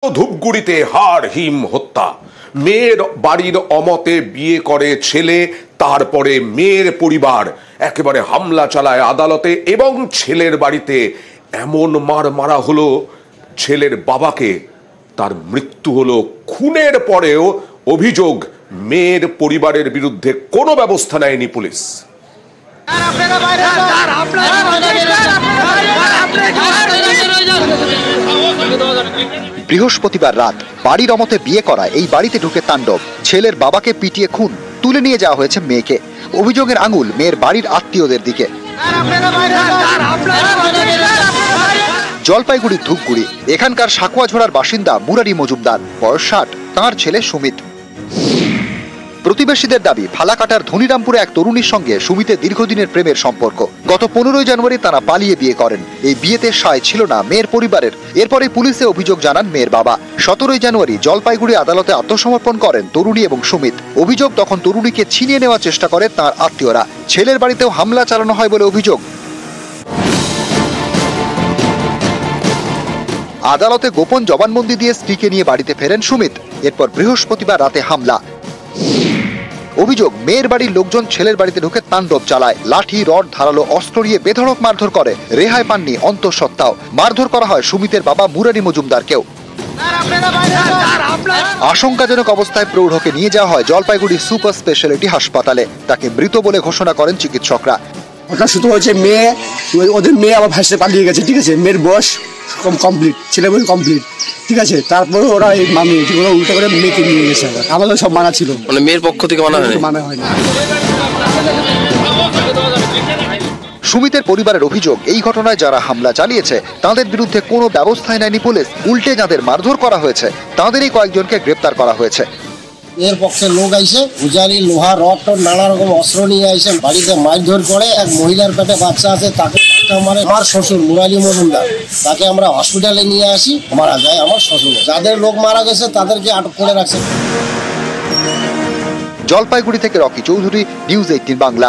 ধূপগুড়িতে হাড় হিম হত্যা। মেয়ের বাড়ির অমতে বিয়ে করে ছেলে, তারপরে মেয়ের পরিবার একেবারে হামলা চালায় আদালতে এবং ছেলের বাড়িতে এমন মারা হলো ছেলের বাবাকে, তার মৃত্যু হলো। খুনের পরেও অভিযোগ মেয়ের পরিবারের বিরুদ্ধে কোনো ব্যবস্থা নেয়নি পুলিশ। বৃহস্পতিবার রাত বাড়ির অমতে বিয়ে করা এই বাড়িতে ঢুকে তাণ্ডব। ছেলের বাবাকে পিটিয়ে খুন, তুলে নিয়ে যাওয়া হয়েছে মেয়েকে। অভিযোগের আঙুল মেয়ের বাড়ির আত্মীয়দের দিকে। জলপাইগুড়ির ধূপগুড়ি, এখানকার সাকুয়াঝোড়ার বাসিন্দা মুরারি মজুমদার, বয়স 60, তাঁর ছেলে সুমিত। প্রতিবেশীদের দাবি, ফালাকাটার ধনিরামপুরে এক তরুণীর সঙ্গে সুমিতের দীর্ঘদিনের প্রেমের সম্পর্ক। গত 15 জানুয়ারি তারা পালিয়ে বিয়ে করেন। এই বিয়েতে সায় ছিল না মেয়ের পরিবারের। এরপরে পুলিশে অভিযোগ জানান মেয়ের বাবা। 17 জানুয়ারি জলপাইগুড়ি আদালতে আত্মসমর্পণ করেন তরুণী এবং সুমিত। অভিযোগ, তখন তরুণীকে ছিনিয়ে নেওয়ার চেষ্টা করে তাঁর আত্মীয়রা। ছেলের বাড়িতেও হামলা চালানো হয় বলে অভিযোগ। আদালতে গোপন জবানবন্দি দিয়ে স্ত্রীকে নিয়ে বাড়িতে ফেরেন সুমিত। এরপর বৃহস্পতিবার রাতে হামলা। অভিযোগ, মেয়ের বাড়ির লোকজন ছেলের বাড়িতে ঢুকে তাণ্ডব চালায়। লাঠি, রড, ধারালো অস্ত্র নিয়ে বেধড়ক মারধর করে। রেহাই পাননি অন্তঃসত্ত্বাও। মারধর করা হয় সুমিতের বাবা মুরারি মজুমদারকেও। আশঙ্কাজনক অবস্থায় প্রৌঢ়কে নিয়ে যাওয়া হয় জলপাইগুড়ি সুপার স্পেশালিটি হাসপাতালে। তাকে মৃত বলে ঘোষণা করেন চিকিৎসকরা। ওটা শুধু হয়েছে মেয়ে, ওদের মেয়ে আবার ভাসতে পালিয়ে গেছে, ঠিক আছে। মেয়ের বয়স কমপ্লিট, ছেলে বয়স কমপ্লিট, ঠিক আছে। তারপরে ওরা এই মামি ওরা উল্টো করে মেয়েকে নিয়ে গেছে। আমাদের সব মানা ছিল, মানে মেয়ের পক্ষ থেকে মানা হয়নি। সুমিতের পরিবারের অভিযোগ, এই ঘটনায় যারা হামলা চালিয়েছে তাদের বিরুদ্ধে কোনো ব্যবস্থাই নেয়নি পুলিশ। উল্টে যাদের মারধর করা হয়েছে তাদেরই কয়েকজনকে গ্রেপ্তার করা হয়েছে। এর পক্ষে লোক আইসে উজারি, লোহা, রড টড নানা রকম অস্ত্র নিয়ে আইসে বাড়িতে মারধর করে। এক মহিলার পেটে বাচ্চা আছে, তাকে ধাক্কা মারে। আমার শ্বশুর মুরারি মজুমদার, তাকে আমরা হসপিটালে নিয়ে আসি, মারা যায় আমার শ্বশুর। যাদের লোক মারা গেছে তাদেরকে আটক করে রাখছে। জলপাইগুড়ি থেকে রকি চৌধুরী, নিউজ 18 বাংলা।